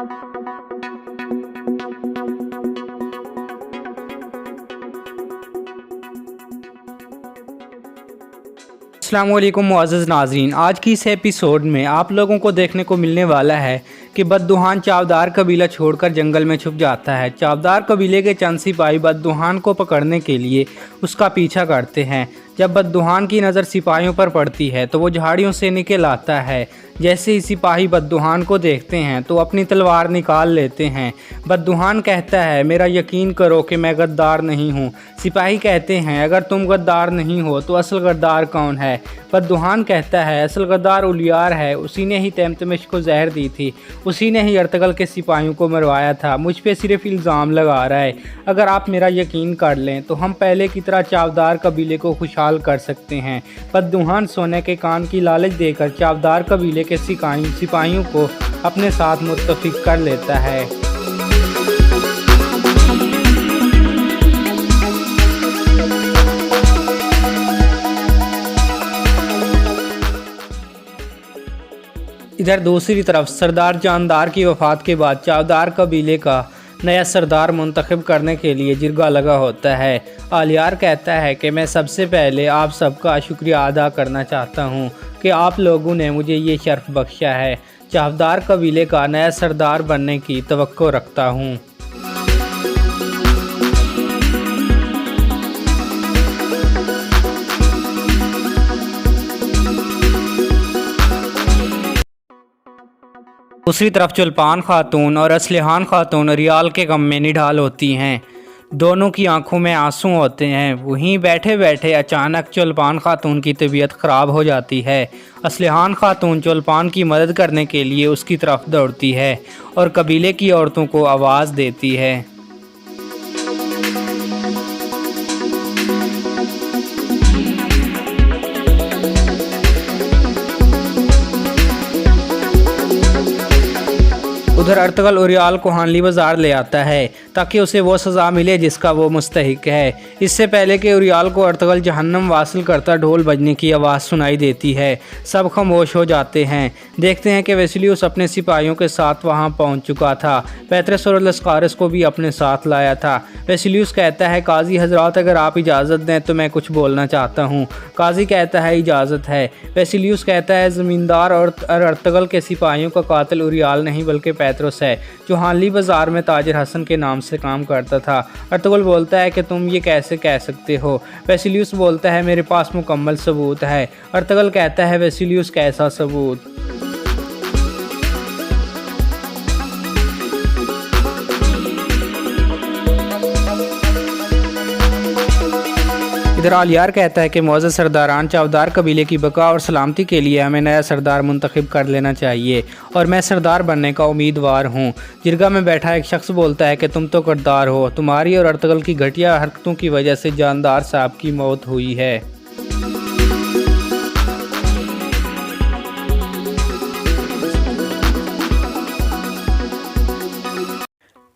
अस्सलामुअलैकुम मुअज़्ज़ज़ नाज़रीन, आज की इस एपिसोड में आप लोगों को देखने को मिलने वाला है कि बद्दुहान चावदार कबीला छोड़कर जंगल में छुप जाता है। चावदार कबीले के चंद सिपाही बद्दुहान को पकड़ने के लिए उसका पीछा करते हैं। जब बद्दुहान की नज़र सिपाहियों पर पड़ती है तो वो झाड़ियों से निकल आता है। जैसे ही सिपाही बद्दुहान को देखते हैं तो अपनी तलवार निकाल लेते हैं। बद्दुहान कहता है, मेरा यकीन करो कि मैं गद्दार नहीं हूँ। सिपाही कहते हैं, अगर तुम गद्दार नहीं हो तो असल गद्दार कौन है? बद्दुहान कहता है, असल गद्दार उलियार है, उसी ने ही तहमतमिश को जहर दी थी, उसी ने ही अर्तगल के सिपाहियों को मरवाया था। मुझ पे सिर्फ इल्ज़ाम लगा रहा है। अगर आप मेरा यकीन कर लें तो हम पहले की तरह चावदार कबीले को खुशहाल कर सकते हैं। बद्दुहान सोने के कान की लालच देकर चावदार कबीले के सिपाहियों को अपने साथ मुत्तफिक कर लेता है। इधर दूसरी तरफ सरदार जानदार की वफ़ात के बाद चावदार कबीले का नया सरदार मुंतखब करने के लिए जिरगा लगा होता है। आलियार कहता है कि मैं सबसे पहले आप सबका शुक्रिया अदा करना चाहता हूँ कि आप लोगों ने मुझे ये शर्फ बख्शा है। चावदार कबीले का नया सरदार बनने की तवक्को रखता हूँ। दूसरी तरफ चुल्पान खातून और असलिहान खातून रियाल के गम में निढाल होती हैं। दोनों की आंखों में आंसू होते हैं। वहीं बैठे बैठे अचानक चुल्पान खातून की तबीयत ख़राब हो जाती है। असलिहान खातून चुल्पान की मदद करने के लिए उसकी तरफ दौड़ती है और कबीले की औरतों को आवाज़ देती है। उधर अर्तगल उरियाल को हानली बाज़ार ले आता है ताकि उसे वो सज़ा मिले जिसका वो मुस्तहिक है। इससे पहले कि उरियाल को अर्तगल जहन्नम वासिल करता ढोल बजने की आवाज़ सुनाई देती है। सब खामोश हो जाते हैं। देखते हैं कि वेसिलियस अपने सिपाहियों के साथ वहां पहुंच चुका था। पैतरस और लस्कारस को भी अपने साथ लाया था। वेसिलियस कहता है, काजी हजरात, अगर आप इजाज़त दें तो मैं कुछ बोलना चाहता हूँ। काजी कहता है, इजाज़त है। वेसिलियस कहता है, ज़मींदार और अर्तगल के सिपाहियों का कातिल उरियाल नहीं बल्कि पैतरस है, जो हानली बाज़ार में ताजिर हसन के नाम से काम करता था। अर्तुगरुल बोलता है कि तुम ये कैसे कह सकते हो? वेसिलियस बोलता है, मेरे पास मुकम्मल सबूत है। अर्तुगरुल कहता है, वेसिलियस कैसा सबूत? इधर आलियार कहता है कि मुअज़्ज़ज़ सरदारान, चावदार कबीले की बका और सलामती के लिए हमें नया सरदार मुंतखब कर लेना चाहिए और मैं सरदार बनने का उम्मीदवार हूँ। जिरगा में बैठा एक शख्स बोलता है कि तुम तो गद्दार हो, तुम्हारी और अर्तगल की घटिया हरकतों की वजह से जानदार साहब की मौत हुई है।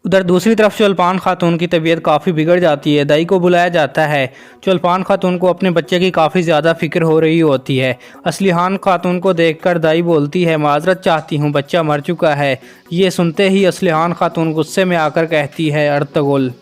उधर दूसरी तरफ चुल्पान खातून की तबीयत काफ़ी बिगड़ जाती है। दाई को बुलाया जाता है। चुल्पान खातून को अपने बच्चे की काफ़ी ज़्यादा फिक्र हो रही होती है। असलिहान खातून को देखकर दाई बोलती है, माजरत चाहती हूँ, बच्चा मर चुका है। ये सुनते ही असलिहान खातून गुस्से में आकर कहती है, अर्तुगरुल।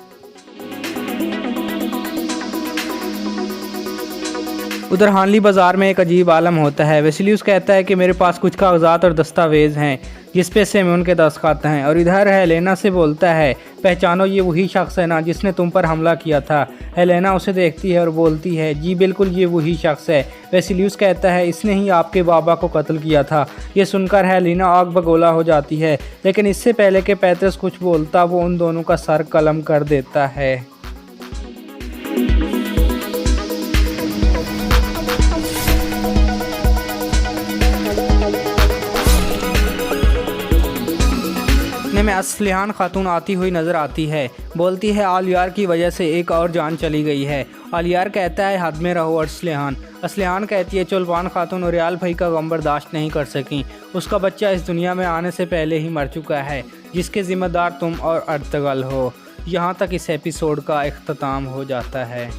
उधर हानली बाज़ार में एक अजीब आलम होता है। वेसिलियस कहता है कि मेरे पास कुछ कागजात और दस्तावेज़ हैं जिस पे से मैं उनके दस्तखत हैं। और इधर हेलेना से बोलता है, पहचानो, ये वही शख्स है ना जिसने तुम पर हमला किया था? हेलेना उसे देखती है और बोलती है, जी बिल्कुल, ये वही शख्स है। वेसिलियस कहता है, इसने ही आपके बाबा को कत्ल किया था। ये सुनकर हेलेना आग बगोला हो जाती है, लेकिन इससे पहले कि पैतरस कुछ बोलता वो उन दोनों का सर कलम कर देता है। में असलिहान खातून आती हुई नज़र आती है। बोलती है, आलियार की वजह से एक और जान चली गई है। आलियार कहता है, हद में रहो असलिहान। असलिहान कहती है, चुल्पान खातून और रियाल भाई का गम बर्दाश्त नहीं कर सकी। उसका बच्चा इस दुनिया में आने से पहले ही मर चुका है, जिसके ज़िम्मेदार तुम और अर्तुगरुल हो। यहाँ तक इस एपिसोड का इख्तिताम हो जाता है।